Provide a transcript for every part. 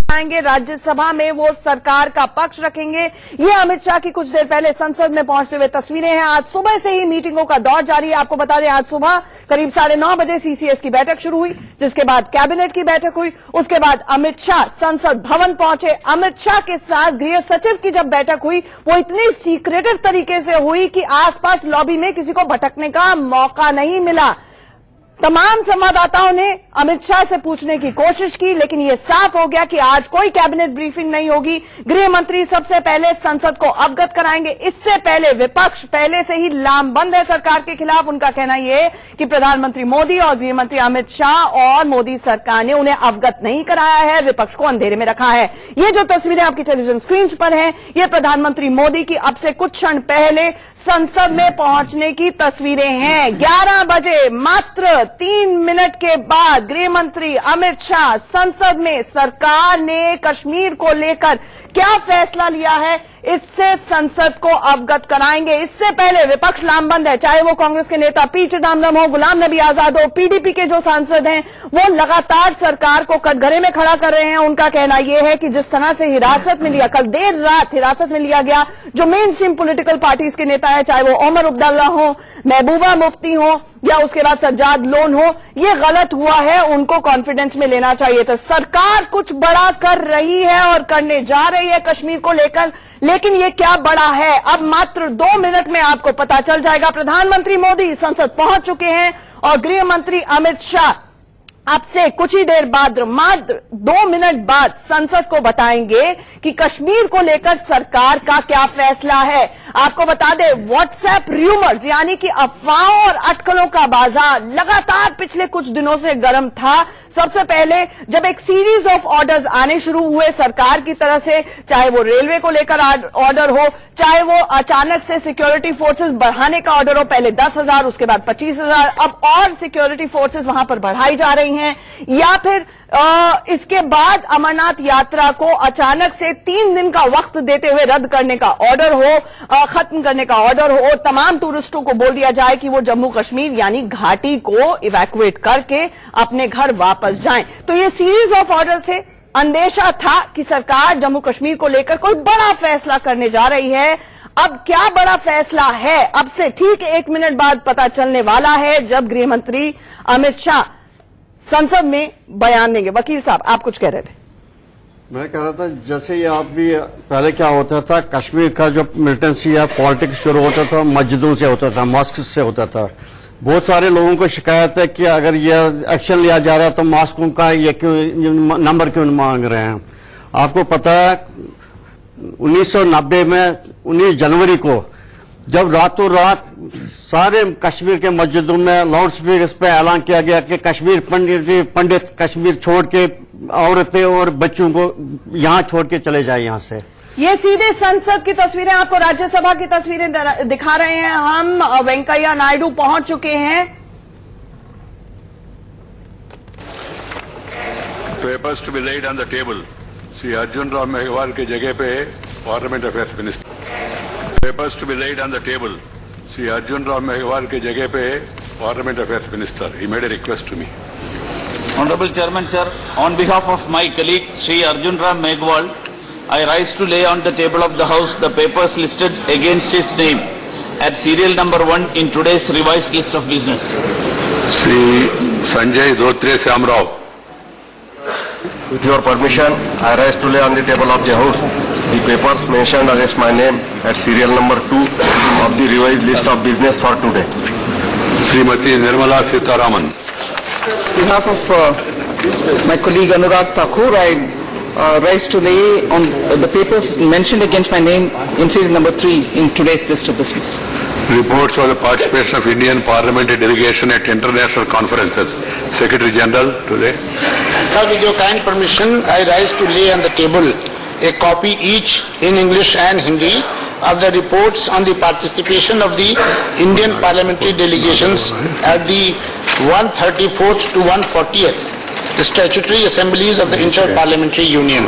आएंगे, राज्यसभा में वो सरकार का पक्ष रखेंगे। ये अमित शाह की कुछ देर पहले संसद में पहुंचते हुए तस्वीरें हैं। आज सुबह से ही मीटिंगों का दौर जारी है। आपको बता दें, आज सुबह करीब 9:30 बजे सीसीएस की बैठक शुरू हुई, जिसके बाद कैबिनेट की बैठक हुई। उसके बाद अमित शाह संसद भवन पहुंचे। अमित शाह के साथ गृह सचिव की जब बैठक हुई, वो इतनी सीक्रेटिव तरीके से हुई कि आसपास लॉबी में किसी को भटकने का मौका नहीं मिला। तमाम संवाददाताओं ने अमित शाह से पूछने की कोशिश की, लेकिन यह साफ हो गया कि आज कोई कैबिनेट ब्रीफिंग नहीं होगी। गृह मंत्री सबसे पहले संसद को अवगत कराएंगे। इससे पहले विपक्ष पहले से ही लामबंद है सरकार के खिलाफ। उनका कहना यह है कि प्रधानमंत्री मोदी और गृह मंत्री अमित शाह और मोदी सरकार ने उन्हें अवगत नहीं कराया है, विपक्ष को अंधेरे में रखा है। ये जो तस्वीरें आपकी टेलीविजन स्क्रीन पर हैं, ये प्रधानमंत्री मोदी की अब से कुछ क्षण पहले संसद में पहुंचने की तस्वीरें हैं। 11 बजे मात्र 3 मिनट के बाद गृह मंत्री अमित शाह संसद में सरकार ने कश्मीर को लेकर क्या फैसला लिया है, इससे संसद को अवगत कराएंगे। इससे पहले विपक्ष लामबंद है, चाहे वो कांग्रेस के नेता पी चिदम्बरम हो, गुलाम नबी आजाद हो, पीडीपी के जो सांसद हैं, वो लगातार सरकार को कटघरे में खड़ा कर रहे हैं। उनका कहना यह है कि जिस तरह से हिरासत में लिया, कल देर रात हिरासत में लिया गया जो मेन स्ट्रीम पॉलिटिकल पार्टीज के नेता है, चाहे वो ओमर अब्दुल्ला हो, महबूबा मुफ्ती हो या उसके बाद सज्जाद लोन हो, ये गलत हुआ है, उनको कॉन्फिडेंस में लेना चाहिए था। सरकार कुछ बड़ा कर रही है और करने जा रही है कश्मीर को लेकर, लेकिन ये क्या बड़ा है, अब मात्र 2 मिनट में आपको पता चल जाएगा। प्रधानमंत्री मोदी संसद पहुंच चुके हैं और गृह मंत्री अमित शाह अब से कुछ ही देर बाद, मात्र 2 मिनट बाद संसद को बताएंगे कि कश्मीर को लेकर सरकार का क्या फैसला है। आपको बता दें, व्हाट्सएप र्यूमर्स यानी कि अफवाहों और अटकलों का बाजार लगातार पिछले कुछ दिनों से गर्म था। सबसे पहले जब एक सीरीज ऑफ ऑर्डर्स आने शुरू हुए सरकार की तरफ से, चाहे वो रेलवे को लेकर ऑर्डर हो, चाहे वो अचानक से सिक्योरिटी फोर्सेस बढ़ाने का ऑर्डर हो, पहले 10,000 उसके बाद 25,000, अब और सिक्योरिटी फोर्सेस वहां पर बढ़ाई जा रही हैं, या फिर इसके बाद अमरनाथ यात्रा को अचानक से 3 दिन का वक्त देते हुए रद्द करने का ऑर्डर हो, खत्म करने का ऑर्डर हो, तमाम टूरिस्टों को बोल दिया जाए कि वो जम्मू कश्मीर यानी घाटी को इवैक्यूएट करके अपने घर वापस जाएं। तो ये सीरीज ऑफ ऑर्डर से अंदेशा था कि सरकार जम्मू कश्मीर को लेकर कोई बड़ा फैसला करने जा रही है। अब क्या बड़ा फैसला है, अब से ठीक 1 मिनट बाद पता चलने वाला है, जब गृह मंत्री अमित शाह संसद में बयान देंगे। वकील साहब, आप कुछ कह रहे थे। मैं कह रहा था, जैसे ये आप भी पहले क्या होता था, कश्मीर का जो मिलिटेंसी या पॉलिटिक्स शुरू होता था मस्जिदों से होता था, मॉस्क से होता था। बहुत सारे लोगों को शिकायत है कि अगर ये एक्शन लिया जा रहा है तो मॉस्कों का ये क्यों नंबर क्यों मांग रहे हैं। आपको पता है 1990 में 19 जनवरी को जब रातों रात सारे कश्मीर के मस्जिदों में लाउड स्पीकर पे ऐलान किया गया कि कश्मीर पंडित कश्मीर छोड़ के औरतें और बच्चों को यहां छोड़ के चले जाए यहां से। ये सीधे संसद की तस्वीरें, आपको राज्यसभा की तस्वीरें दिखा रहे हैं हम। वेंकैया नायडू पहुंच चुके हैं। Papers to be laid on the table. Shri Arjun Ram Meghwal की जगह पे parliament affairs minister. Papers to be laid on the table. Shri Arjun Ram Meghwal की जगह पे parliament affairs minister. He made a request to me. Honorable Chairman, sir, on behalf of my colleague Sri Arjun Ram Meghwal, I rise to lay on the table of the House the papers listed against his name at serial number 1 in today's revised list of business. Shri Sanjay Dhotre Shyamrao. With your permission, I rise to lay on the table of the House the papers mentioned against my name at serial number 2 of the revised list of business for today. Shrimati Nirmala Sitharaman. On behalf of my colleague Anurag Thakur, I rise to lay on the papers mentioned against my name in serial number 3 in today's list of business. Reports of the participation of Indian parliamentary delegation at international conferences. Secretary General today. Sir, with your kind permission, I rise to lay on the table a copy each in English and Hindi of the reports on the participation of the Indian parliamentary delegations at the 134th to 140th statutory assemblies of the Inter-Parliamentary Union.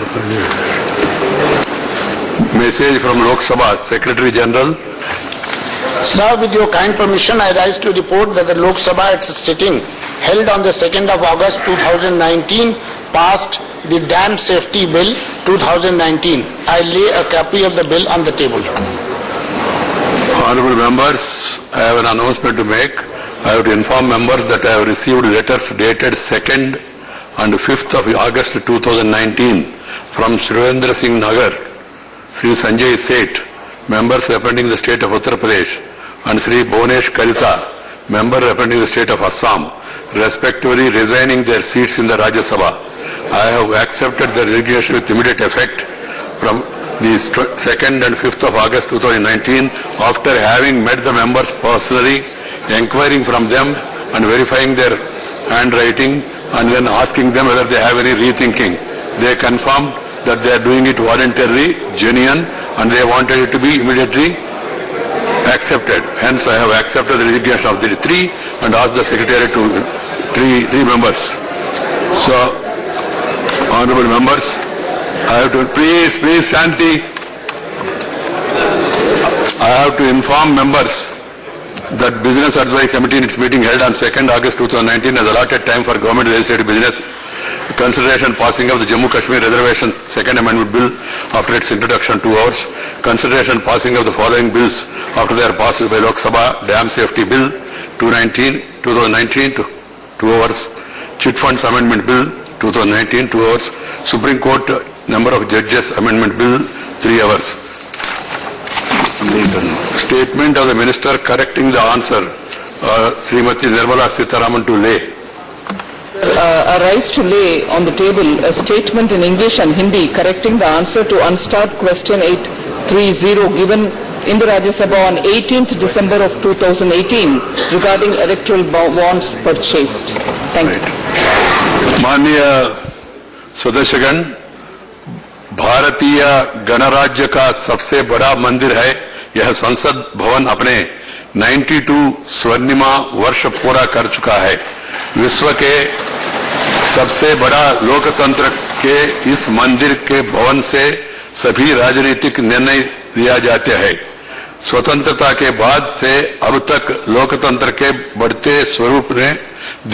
Message from Lok Sabha, Secretary General. Sir, with your kind permission, I rise to report that the Lok Sabha at its sitting held on the 2nd of August 2019 passed the Dam Safety Bill 2019. I lay a copy of the bill on the table. Honorable members, I have an announcement to make. I have to inform members that I have received letters dated 2nd and 5th of August 2019 from Shrivendra Singh Nagar, Sri Sanjay Seth, members representing the state of Uttar Pradesh, and Sri Bhuvanesh Karita, member representing the state of Assam, respectively resigning their seats in the Rajya Sabha. I have accepted the resignation with immediate effect from the 2nd and 5th of August 2019 after having met the members personally, inquiring from them and verifying their handwriting and then asking them whether they have any rethinking. They confirmed that they are doing it voluntarily, genuine, and they wanted it to be immediately accepted. Hence, I have accepted the resignation of the three and asked the secretary to three members. So, honorable members, I have to please Shanti. I have to inform members that Business Advisory Committee in its meeting held on 2nd August 2019 has allotted time for government legislative business consideration passing of the Jammu Kashmir Reservation Second Amendment Bill after its introduction 2 hours, consideration passing of the following bills after they are passed by Lok Sabha: Dam Safety Bill 2019 to 2 hours, Chit Funds Amendment Bill 2019 2 hours, Supreme Court Number of Judges Amendment Bill 3 hours. Statement of the Minister correcting the answer, Srimati Nirmala Sitharaman to lay. I rise to lay on the table a statement in English and Hindi correcting the answer to Unstart Question 830 given in the Rajya Sabha on 18th December of 2018 regarding electoral bonds purchased. Thank you. माननीय सदस्यगण, भारतीय गणराज्य का सबसे बड़ा मंदिर है यह संसद भवन अपने 92 स्वर्णिमा वर्ष पूरा कर चुका है। विश्व के सबसे बड़ा लोकतंत्र के इस मंदिर के भवन से सभी राजनीतिक निर्णय लिया जाते हैं। स्वतंत्रता के बाद से अब तक लोकतंत्र के बढ़ते स्वरूप ने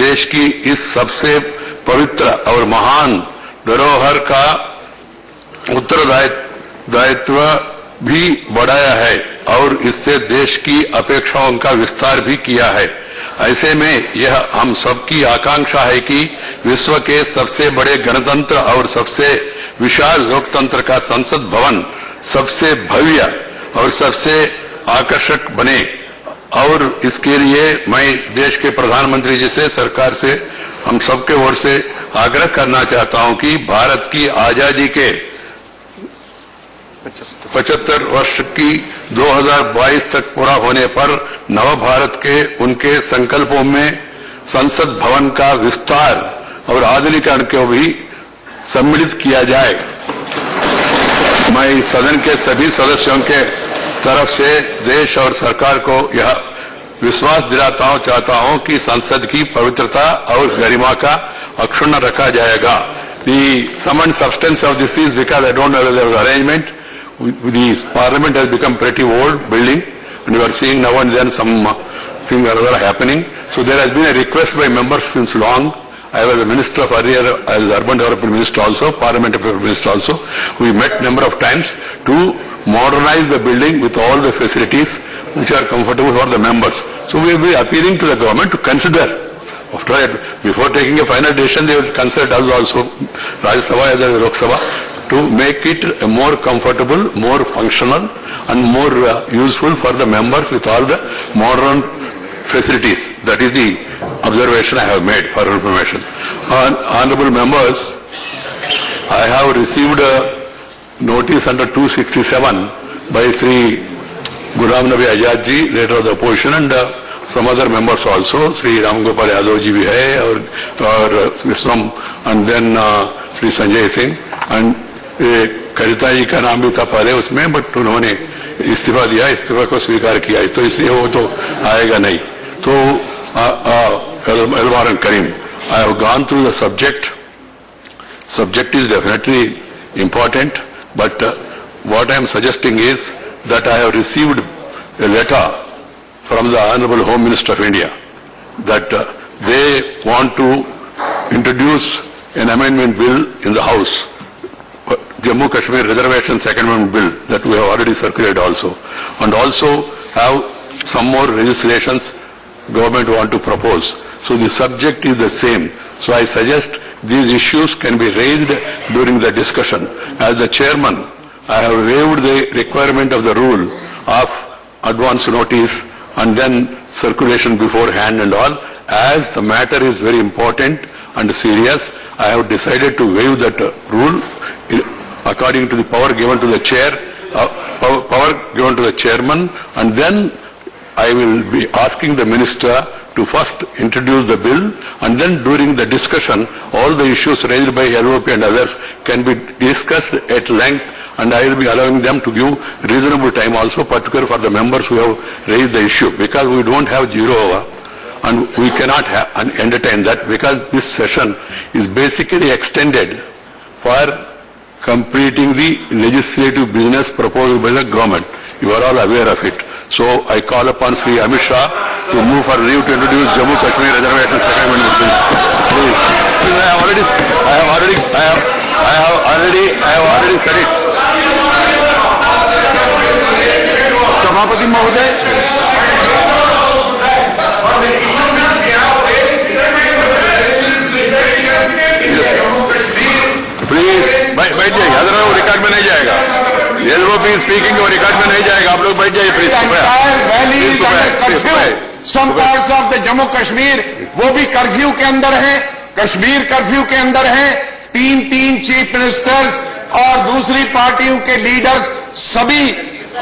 देश की इस सबसे पवित्र और महान धरोहर का उत्तरदायित्व भी बढ़ाया है और इससे देश की अपेक्षाओं का विस्तार भी किया है। ऐसे में यह हम सबकी आकांक्षा है कि विश्व के सबसे बड़े गणतंत्र और सबसे विशाल लोकतंत्र का संसद भवन सबसे भव्य और सबसे आकर्षक बने और इसके लिए मैं देश के प्रधानमंत्री जी से, सरकार से, हम सबके ओर से आग्रह करना चाहता हूं कि भारत की आजादी के 75 वर्ष की 2022 तक पूरा होने पर नव भारत के उनके संकल्पों में संसद भवन का विस्तार और आधुनिकीकरण को भी सम्मिलित किया जाए। मैं सदन के सभी सदस्यों के तरफ से देश और सरकार को यह विश्वास दिलाता चाहता हूं कि संसद की पवित्रता और गरिमा का अक्षुण्ण रखा जाएगा। The sum and substance of this is because I don't know the arrangement. The Parliament has become pretty old building, and we are seeing now and then some thing or other happening. So there has been a request by members since long. I was a minister of earlier, I was urban development minister also, parliamentary minister also. We met number of times to modernize the building with all the facilities which are comfortable for the members. So we will be appealing to the government to consider. After that, before taking a final decision, they will consider us also, Rajya Sabha as well as Lok Sabha, to make it more comfortable, more functional and more useful for the members with all the modern facilities. That is the observation I have made for information. Honorable members, I have received a notice under 267 by Sri Ghulam Nabi Azad ji, leader of the opposition, and some other members also. Sri Ram Gopal Yadav ji bhi hai, or Viswam, and then Sri Sanjay Singh, and Kavita ji का नाम भी था पहले उसमें, but उन्होंने इस्तीफा दिया, इस्तीफा को स्वीकार किया, तो इसलिए वो तो आएगा नहीं। तो Elmar and Karim, I have gone through the subject. Subject is definitely important, but what I am suggesting is that I have received a letter from the Honorable Home Minister of India that they want to introduce an amendment bill in the House, Jammu Kashmir Reservation Second Amendment Bill that we have already circulated also, and also have some more legislations government want to propose. So the subject is the same. So I suggest these issues can be raised during the discussion. As the chairman, I have waived the requirement of the rule of advance notice and then circulation beforehand and all. As the matter is very important and serious, I have decided to waive that rule according to the power given to the chair, power given to the chairman, and then I will be asking the minister to first introduce the bill, and then during the discussion, all the issues raised by LOP and others can be discussed at length, and I will be allowing them to give reasonable time also, particularly for the members who have raised the issue, because we don't have 0 hour, and we cannot entertain that, because this session is basically extended for completing the legislative business proposed by the government. You are all aware of it. So I call upon Sri Amit Shah to move for leave to introduce Jammu Kashmir Reservation Second Amendment Bill. Please. I have already said it. सभापति महोदय, please बैठ जाइए, otherwise वो record में नहीं जाएगा. LOP speaking वो record में नहीं जाएगा. आप लोग बैठ जाइए please. Some parts of the Jammu Kashmir वो भी कर्फ्यू के अंदर है, कश्मीर कर्फ्यू के अंदर है. 3 चीफ मिनिस्टर्स और दूसरी पार्टियों के लीडर्स सभी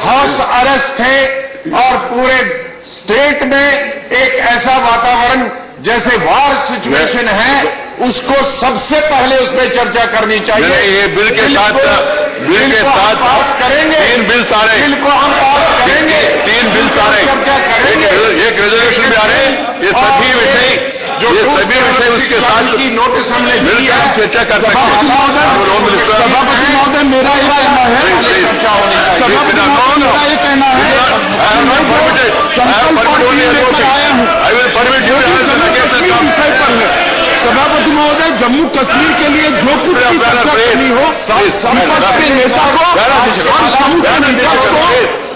हाउस अरेस्ट थे, और पूरे स्टेट में एक ऐसा वातावरण जैसे वार सिचुएशन है, उसको सबसे पहले उस पर चर्चा करनी चाहिए. ये बिल के साथ पास करेंगे. 3 बिल्स आ रहे हैं. बिल को हम पास करेंगे. 3 बिल्स आ रहे हैं. चर्चा करेंगे. एक रेजोल्यूशन भी आ रहे हैं. ये सभी विषय उसके साथ की नोटिस हमने दी है. चर्चा कर सकते हैं. सभापति महोदय, मेरा ये कहना है, चर्चा होनी चाहिए. सभापति महोदय, मेरा ये कहना है, I will permit you to answer the case. सभापति महोदय, जम्मू कश्मीर के लिए जो कुछ भी चर्चा करनी हो, विपक्ष के नेता को और समूचे नेता को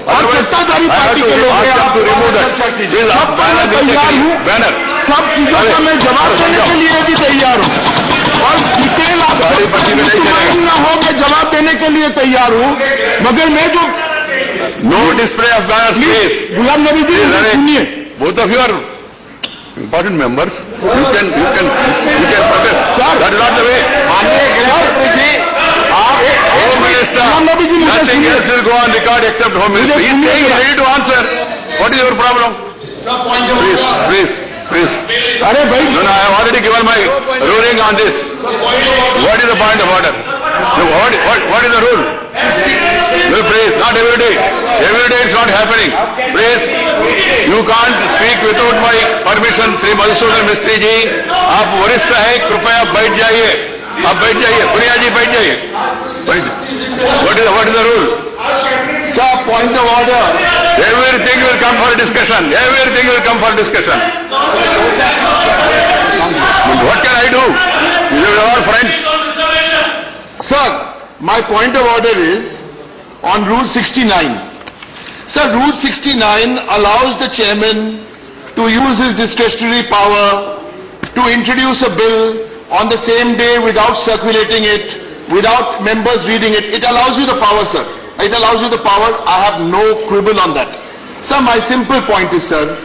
और सत्ताधारी पार्टी के लोग चर्चा कीजिए. सब पर मैं तैयार हूँ, सब चीजों का मैं जवाब देने के लिए भी तैयार हूँ, और डिटेल आप न हो मैं जवाब देने के लिए तैयार हूँ, मगर मैं जो No display of banners, please. Ghulam Nabi ji, सुनिए. Both of you are important members. You can protest. Sir, that is not the way. माननीय गृहमंत्री जी, आप Home Minister, गुलाम नबी जी, मुझे nothing सुनिए. else will go on record except Home Minister. He is saying you ready to answer. What is your problem? Please. अरे भाई, No, I have already given my ruling on this. What is the point of order? No, what is the rule? No, please, not every day. Every day it's not happening. Please, you can't speak without my permission. Sri Madhusudan Mistry ji, आप वरिष्ठ हैं, कृपया बैठ जाइए. आप बैठ जाइए. प्रिया जी बैठ जाइए. What is the rule? sir, point of order. Everything will come for discussion. Everything will come for discussion. What can I do? You are all friends. Sir, my point of order is on Rule 69. Sir, Rule 69 allows the chairman to use his discretionary power to introduce a bill on the same day without circulating it, without members reading it. It allows you the power, sir. It allows you the power. I have no quibble on that. Sir, my simple point is, sir,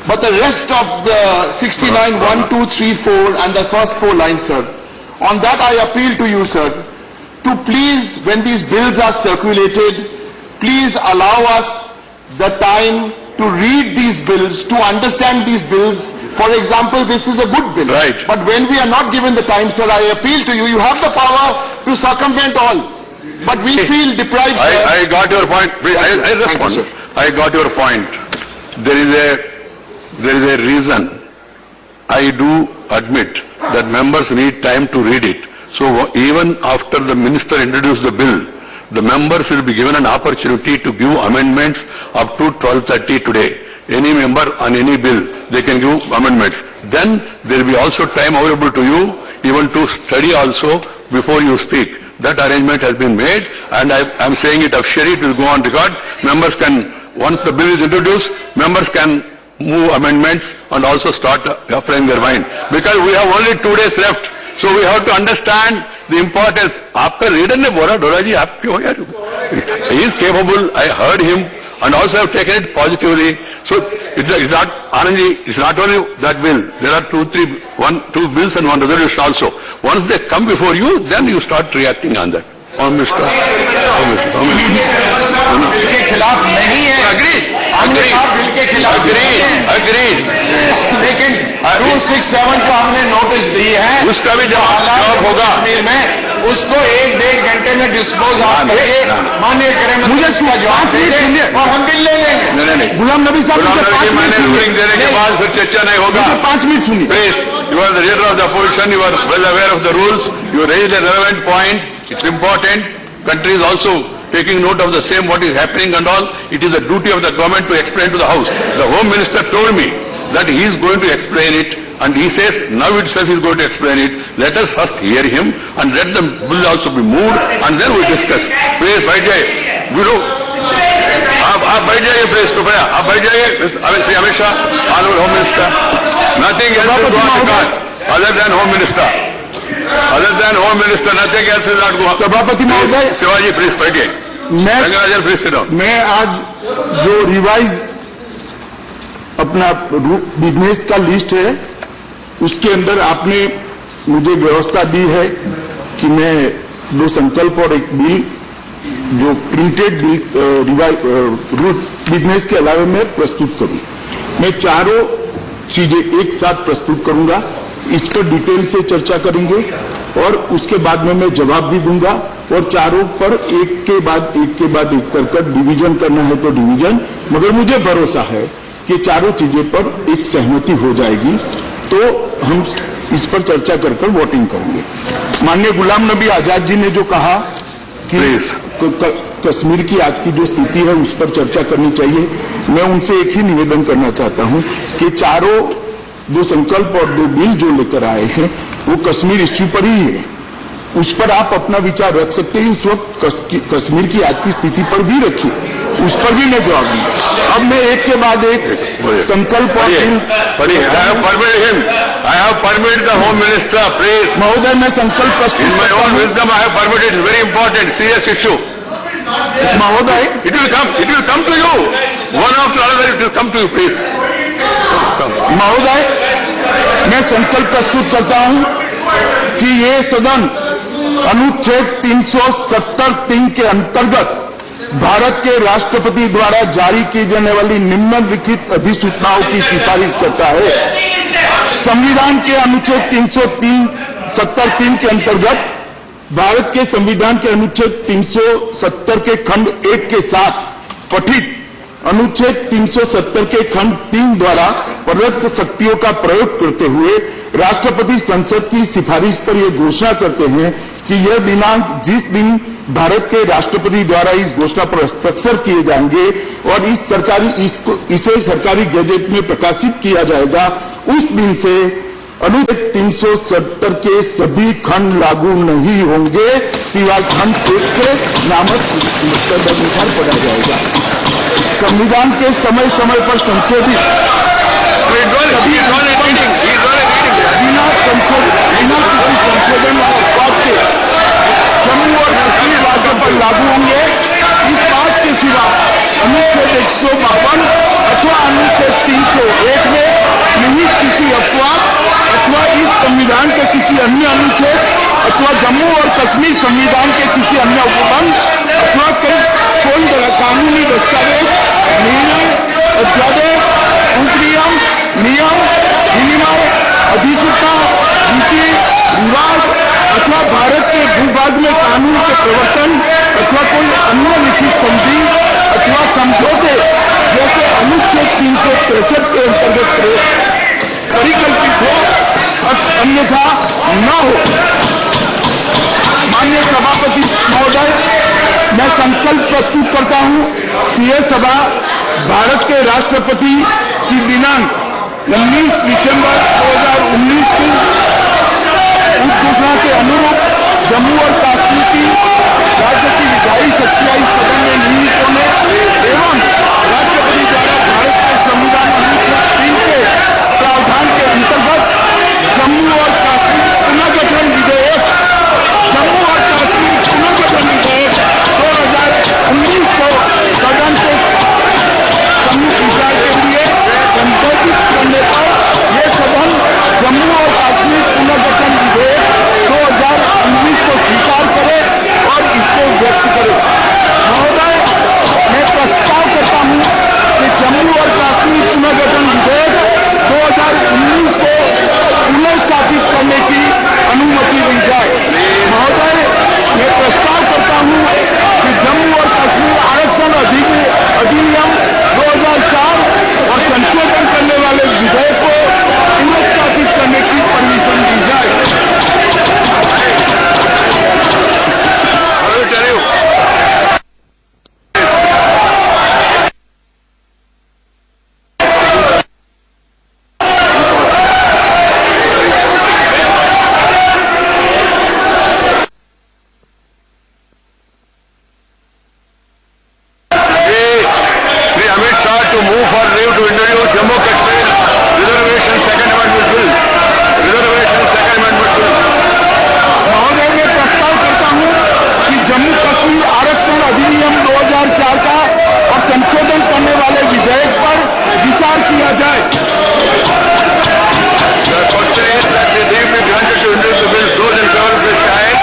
but the rest of the 69, 1, 2, 3, 4 and the first 4 lines, sir, on that I appeal to you, sir, to please, when these bills are circulated, please allow us the time to read these bills, to understand these bills. For example, this is a good bill. Right. But when we are not given the time, sir, I appeal to you. You have the power to circumvent all. But we feel deprived, sir. I got your point. Please, I respond. Thank you, sir. I got your point. There is a reason. I do admit that members need time to read it. So even after the minister introduced the bill, the members will be given an opportunity to give amendments up to 12:30 today. Any member on any bill, they can give amendments. Then there will be also time available to you even to study also before you speak. That arrangement has been made, and I am saying it officially. It will go on record. Members can, once the bill is introduced, members can move amendments and also start applying their mind. Because we have only 2 days left, so we have to understand the importance. आपका leader ने बोला, डोरा जी आप क्यों यार? He is capable. I heard him, and also have taken it positively. So it's not, Anandji, it's not only that bill. There are 2 bills and 1 resolution also. Once they come before you, then you start reacting on that. Home Minister. के खिलाफ नहीं है, bill के खिलाफ Agreed. लेकिन 267 को हमने notice दी है, उसका भी जवाब होगा में उसको 1-1.5 घंटे में डिस्पोज आप करेंगे, माननीय गृह मंत्री मुझे जवाब दीजिए और हम बिल ले लेंगे। नहीं, गुलाम नबी साहब मैंने रूलिंग देने के बाद फिर चर्चा नहीं होगा। 5 मिनट सुनिए। Please, you are the leader of the opposition, you are well aware of the rules, you raised a relevant point, it's important. Country is also taking note of the same, what is happening and all. It is the duty of the government to explain to the House. The Home Minister told me that he is going to explain it, and he says now itself he is going to explain it. Let us first hear him and let the bill also be moved, and then we discuss. Please, बैठ जाइए, गुरु, आप बैठ जाइए, please कृपया आप बैठ जाइए। Shri Amit Shah, Honorable Home Minister, nothing else will go on record other than Home Minister. Other than Home Minister, nothing else will not go on. सभापति महोदय, शिवाजी प्लीज बैठिए। Rangarajan please sit down. मैं आज जो रिवाइज अपना बिजनेस का लिस्ट है, उसके अंदर आपने मुझे व्यवस्था दी है कि मैं 2 संकल्प और 1 बिल, जो प्रिंटेड बिल रूट बिजनेस के अलावा मैं प्रस्तुत करूं। मैं चारों चीजें एक साथ प्रस्तुत करूंगा, इस पर डिटेल से चर्चा करेंगे और उसके बाद में मैं जवाब भी दूंगा, और चारों पर एक के बाद एक कर डिवीजन करना है तो डिवीजन, मगर मुझे भरोसा है कि चारों चीजें पर एक सहमति हो जाएगी, तो हम इस पर चर्चा कर वोटिंग करेंगे। माननीय गुलाम नबी आजाद जी ने जो कहा कि कश्मीर की आज की जो स्थिति है उस पर चर्चा करनी चाहिए, मैं उनसे एक ही निवेदन करना चाहता हूं कि चारों 2 संकल्प और 2 बिल जो लेकर आए हैं वो कश्मीर इश्यू पर ही है, उस पर आप अपना विचार रख सकते हैं। उस वक्त कश्मीर की आज की स्थिति पर भी रखिए, उस पर भी मैं जवाब दूंगा। अब मैं एक के बाद एक संकल्प और I have permitted the Home Minister, please. महोदय, मैं संकल्प प्रस्तुत In my own wisdom, I have permitted. It's very important, serious issue. महोदय, It will come to you. One after another, it will come to you, please. महोदय, मैं संकल्प प्रस्तुत करता हूं कि ये सदन अनुच्छेद 370(3) के अंतर्गत भारत के राष्ट्रपति द्वारा जारी की जाने वाली निम्नलिखित अधिसूचनाओं की सिफारिश करता है। संविधान के अनुच्छेद 370(3) के अंतर्गत भारत के संविधान के अनुच्छेद 370 के खंड 1 के साथ पठित अनुच्छेद 370 के खंड 3 द्वारा प्रदत्त शक्तियों का प्रयोग करते हुए राष्ट्रपति संसद की सिफारिश पर यह घोषणा करते हैं कि यह दिनांक जिस दिन भारत के राष्ट्रपति द्वारा इस घोषणा पर हस्ताक्षर किए जाएंगे और इसे सरकारी गैजेट में प्रकाशित किया जाएगा, उस दिन से अनुच्छेद 370 के सभी खंड लागू नहीं होंगे, सिवाय खंड 1 के नामक तदनुसार पढ़ा जाएगा। संविधान के समय समय पर संशोधित बिना किसी संशोधन और अपवाद के जम्मू और कश्मीर राज्यों पर लागू होंगे। इस बात के सिवा अनुच्छेद 152 अथवा अनुच्छेद 301 में निहित किसी अपवाद अथवा इस संविधान के किसी अन्य अनुच्छेद अथवा जम्मू और कश्मीर संविधान के किसी अन्य उपबंध अथवा कोई कानूनी दस्तावेज, निर्णय, अध्यादेश, उपनियम, नियम, विनिमय, अधिसूचना, नीति, रिवाज अथवा भारत के भूभाग में कानून के प्रवर्तन अथवा कोई अन्य लिखित संधि अथवा समझौते जैसे अनुच्छेद 363 के अंतर्गत परिकल्पित हो, अन्यथा न हो। माननीय सभापति महोदय, मैं संकल्प प्रस्तुत करता हूं कि यह सभा भारत के राष्ट्रपति की दिनांक 19 दिसंबर 2019 को उद्घोषणा के अनुरूप जम्मू और कश्मीर की राज्य की विधायी शक्तियां इस सदन में निहित होने एवं राष्ट्रपति द्वारा भारत के संविधान अनुच्छेद 3 के प्रावधान के अंतर्गत जम्मू और कश्मीर पुनर्गठन विधेयक जम्मू और कश्मीर पुनर्गठन विधेयक 2019 को सदन के सम्मुख विचार के लिए संशोधित करने पर यह सदन जम्मू और कश्मीर पुनर्गठन विधेयक 2019 को स्वीकार करे और इसको व्यक्त करे। महोदय, मैं प्रस्ताव करता हूं कि जम्मू और कश्मीर पुनर्गठन विधेयक 2019 को पुनर्स्थापित करने की अनुमति दी जाए। महोदय, मैं प्रस्ताव करता हूं कि जम्मू और कश्मीर आरक्षण अधिनियम 2004 और संशोधन करने वाले विधेयक को पुनर्स्थापित करने की परमिशन दी जाए। To move for leave to introduce Jammu Kashmir Reservation Second Amendment Bill. Reservation Second Amendment Bill. महोदय, मैं प्रस्ताव करता हूं कि जम्मू कश्मीर आरक्षण अधिनियम 2004 का और संशोधन करने वाले विधेयक पर विचार किया जाए। The question is that the leave be granted to introduce the bill. Those in favor, please say aye.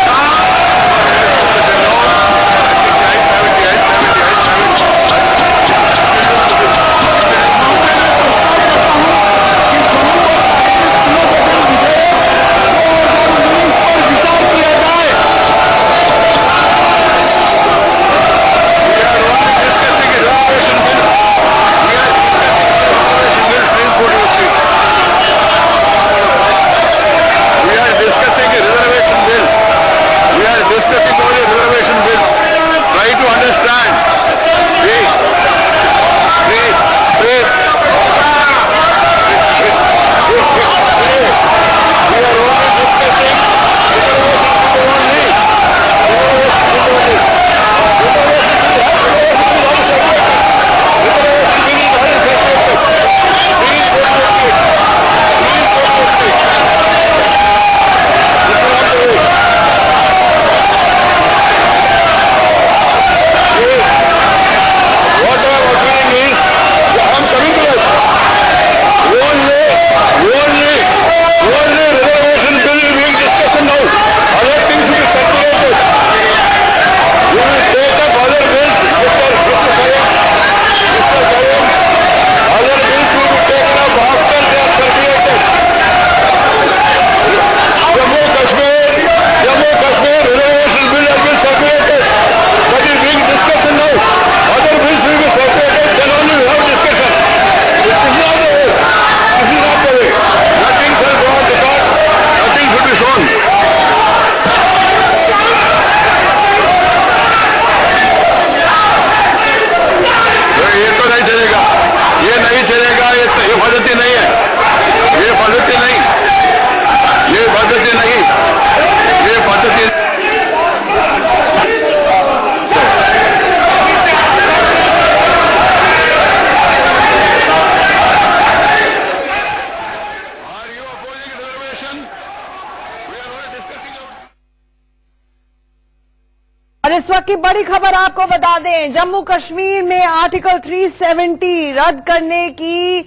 इस वक्त की बड़ी खबर आपको बता दें, जम्मू कश्मीर में आर्टिकल 370 रद्द करने की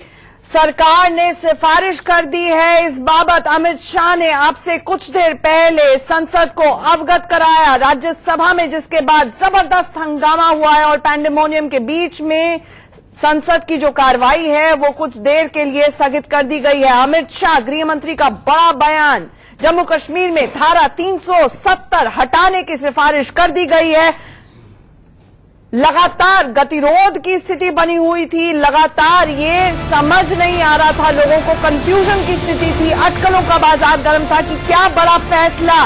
सरकार ने सिफारिश कर दी है। इस बाबत अमित शाह ने आपसे कुछ देर पहले संसद को अवगत कराया राज्यसभा में, जिसके बाद जबरदस्त हंगामा हुआ है और पैंडेमोनियम के बीच में संसद की जो कार्रवाई है वो कुछ देर के लिए स्थगित कर दी गई है। अमित शाह गृह मंत्री का बड़ा बयान, जम्मू कश्मीर में धारा 370 हटाने की सिफारिश कर दी गई है। लगातार गतिरोध की स्थिति बनी हुई थी, लगातार ये समझ नहीं आ रहा था, लोगों को कंफ्यूजन की स्थिति थी, अटकलों का बाजार गर्म था कि क्या बड़ा फैसला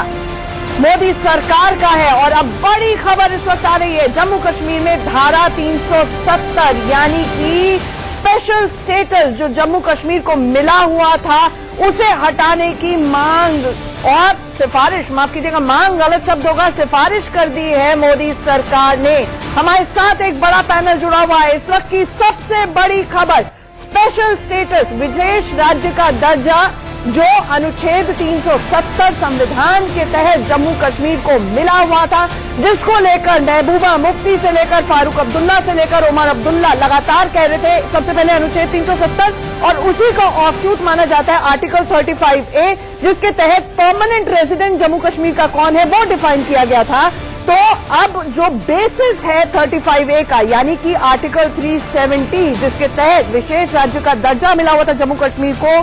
मोदी सरकार का है। और अब बड़ी खबर इस वक्त आ रही है, जम्मू कश्मीर में धारा 370 यानी कि स्पेशल स्टेटस जो जम्मू कश्मीर को मिला हुआ था उसे हटाने की मांग और सिफारिश, माफ कीजिएगा मांग गलत शब्द होगा, सिफारिश कर दी है मोदी सरकार ने। हमारे साथ एक बड़ा पैनल जुड़ा हुआ है। इस वक्त की सबसे बड़ी खबर, स्पेशल स्टेटस, विशेष राज्य का दर्जा जो अनुच्छेद 370 संविधान के तहत जम्मू कश्मीर को मिला हुआ था, जिसको लेकर महबूबा मुफ्ती से लेकर फारूक अब्दुल्ला से लेकर उमर अब्दुल्ला लगातार कह रहे थे सबसे पहले अनुच्छेद 370, और उसी का ऑफशूट माना जाता है आर्टिकल 35A, जिसके तहत परमानेंट रेजिडेंट जम्मू कश्मीर का कौन है वो डिफाइन किया गया था। तो अब जो बेसिस है 35A का, यानी कि आर्टिकल 370 जिसके तहत विशेष राज्य का दर्जा मिला हुआ था जम्मू कश्मीर को,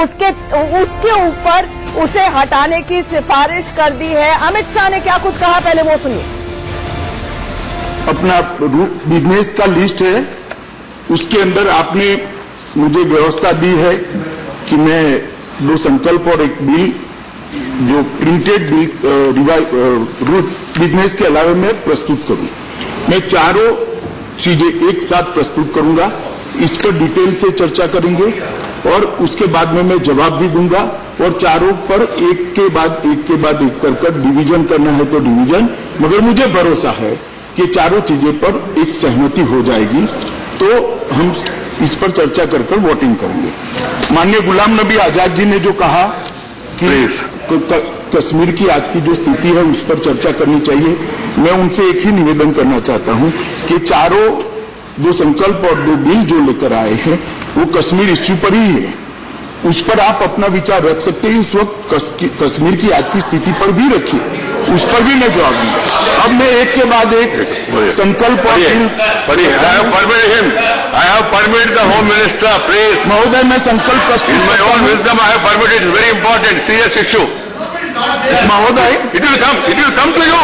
उसके ऊपर उसे हटाने की सिफारिश कर दी है। अमित शाह ने क्या कुछ कहा, पहले वो सुनिए। अपना बिजनेस का लिस्ट है, उसके अंदर आपने मुझे व्यवस्था दी है कि मैं 2 संकल्प और एक बिल, जो प्रिंटेड बिल रूट बिजनेस के अलावा मैं प्रस्तुत करूं। मैं चारों चीजें एक साथ प्रस्तुत करूंगा, इस पर डिटेल से चर्चा करेंगे और उसके बाद में मैं जवाब भी दूंगा, और चारों पर एक के बाद एक कर डिवीजन करना है तो डिवीजन, मगर मुझे भरोसा है कि चारों चीजें पर एक सहमति हो जाएगी, तो हम इस पर चर्चा कर वोटिंग करेंगे। माननीय गुलाम नबी आजाद जी ने जो कहा कि कश्मीर की आज की जो स्थिति है उस पर चर्चा करनी चाहिए, मैं उनसे एक ही निवेदन करना चाहता हूं कि चारों 2 संकल्प और 2 बिल जो लेकर आए हैं वो कश्मीर इश्यू पर ही है, उस पर आप अपना विचार रख सकते हैं। उस वक्त कश्मीर की आज की स्थिति पर भी रखिए, उस पर भी मैं जवाब दूंगा। अब मैं एक के बाद एक संकल्प और I have permitted the Home Minister, please. महोदय मैं संकल्प प्रस्तुत In my own wisdom, I have permitted. It's very important, serious issue. महोदय It will come to you.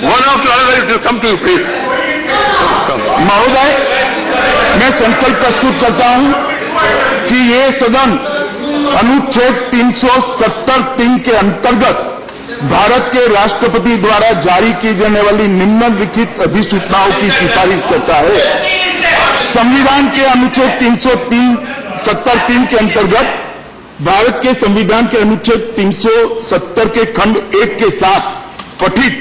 One after another, it will come to you, please. महोदय मैं संकल्प प्रस्तुत करता हूं कि ये सदन अनुच्छेद 370(3) के अंतर्गत भारत के राष्ट्रपति द्वारा जारी की जाने वाली निम्नलिखित अधिसूचनाओं की सिफारिश करता है। संविधान के अनुच्छेद 370(3) के अंतर्गत भारत के संविधान के अनुच्छेद 370 के खंड 1 के साथ पठित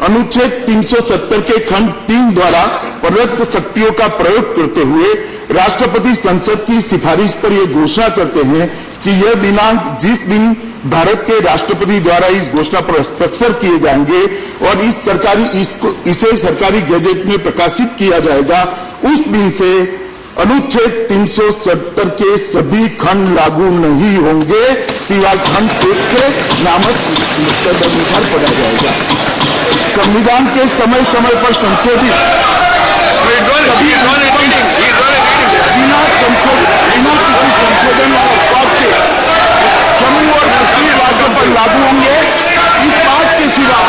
अनुच्छेद 370 के खंड 3 द्वारा प्रदत्त शक्तियों का प्रयोग करते हुए राष्ट्रपति संसद की सिफारिश पर यह घोषणा करते हैं कि यह दिनांक जिस दिन भारत के राष्ट्रपति द्वारा इस घोषणा पर हस्ताक्षर किए जाएंगे और इसे सरकारी गैजेट में प्रकाशित किया जाएगा, उस दिन से अनुच्छेद 370 के सभी खंड लागू नहीं होंगे, सिवाय खंड 1 के नामक मुकदर पड़ा जाएगा। संविधान के समय समय पर संशोधित बिना किसी संशोधन और उत्पाद के जम्मू और कश्मीर राज्यों पर लागू होंगे। इस बात के सिवा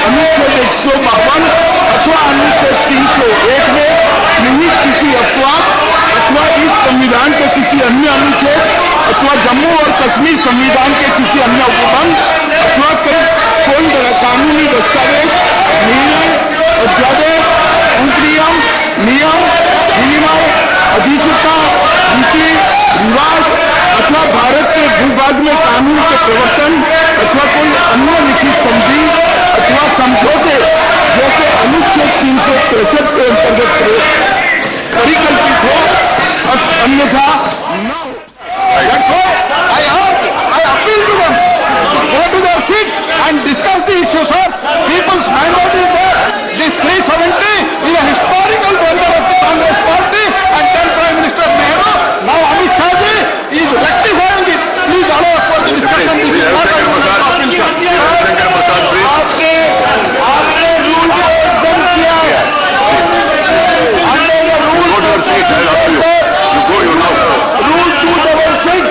अनुच्छेद 152 अथवा अनुच्छेद 301 में निहित किसी अपवाद अथवा इस संविधान के किसी अन्य अनुच्छेद अथवा जम्मू और कश्मीर संविधान के किसी अन्य उपबंध अथवा कोई कानूनी दस्तावेज, निर्णय, अध्यादेश, अंतरिम नियम, विनिमय, अधिसूचना, नीति, रिवाज अथवा भारत के भूभाग में कानून के प्रवर्तन अथवा कोई अन्य लिखित संधि अथवा समझौते जैसे अनुच्छेद 363 के अंतर्गत परिकल्पित हो, अन्यथा न हो। I appeal to them to go to their seat and discuss the issue, sir. People's mandate is there. This 370 is a historical blunder of the Congress party and then Prime Minister Nehru. Now Amit Shah ji is rectifying it. Please allow us for the discussion. This is not a आपने rule को exam किया है। Rule 266,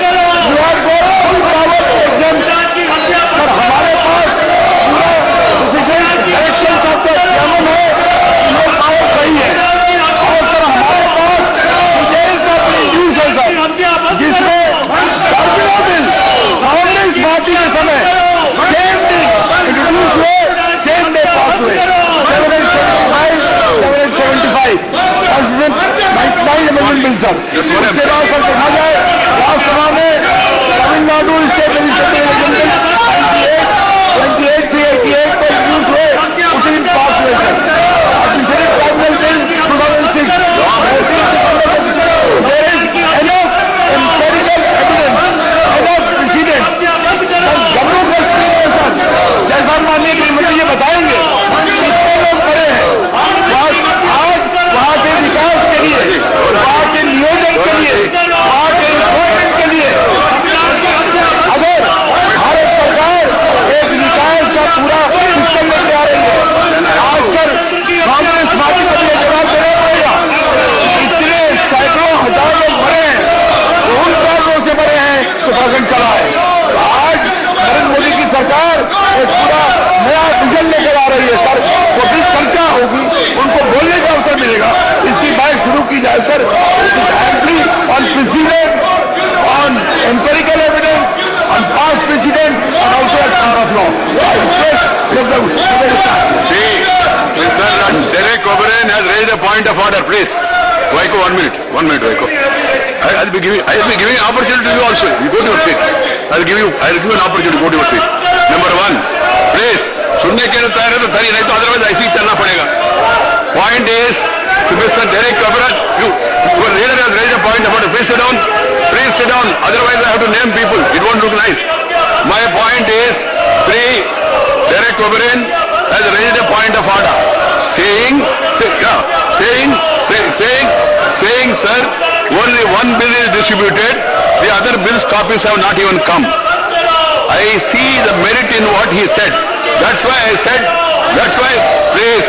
you have got full power to exempt. Sir हमारे पास पूरा election of the chairman है, ये power सही है, और सर हमारे पास डिटेल्स ऑफ यूज है सर, जिसमें कार्बन बिल कांग्रेस पार्टी के समय सेम डे इंट्रोड्यूस हुए, सेम डे पास हुए, 775 99 अमेंडमेंट बिल सर। उसके बाद सर देखा जाए राज्यसभा में Tamil Nadu state legislative is answer amply on precedent, on empirical evidence, on past precedent, and also at power of law. See, Mr. Derek O'Brien has raised a point of order, please. Vaiko, 1 minute, Vaiko. I'll be giving an opportunity to you also. You go to your seat. I'll give you an opportunity to go to your seat. Number 1, please. सुनने के लिए तैयार है तो तैयारी नहीं तो otherwise ऐसे ही चलना पड़ेगा. Point is, Mr. Derek O'Brien, your leader has raised a point of order. Please sit down. Please sit down. Otherwise I have to name people. It won't look nice. My point is, Sri Derek O'Brien has raised a point of order, saying, sir, only one bill is distributed. The other bills copies have not even come. I see the merit in what he said. That's why I said. That's why. Please.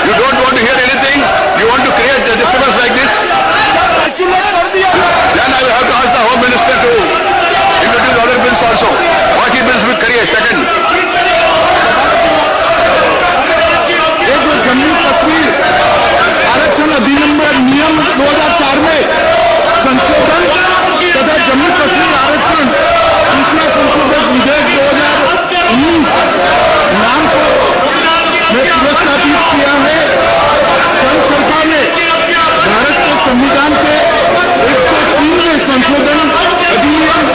You don't want to hear anything. You want to create a disturbance like this. Then I will have to ask the Home Minister to introduce other bills also. What he bills will create. Second. Jammu Kashmir आरक्षण अधिनियम 2004 में संशोधन तथा जम्मू कश्मीर आरक्षण दूसरा संशोधन विधेयक 2019 नाम को में पुरस्कृत किया है. संघ सरकार ने भारत के संविधान के 103वें संशोधन अधिनियम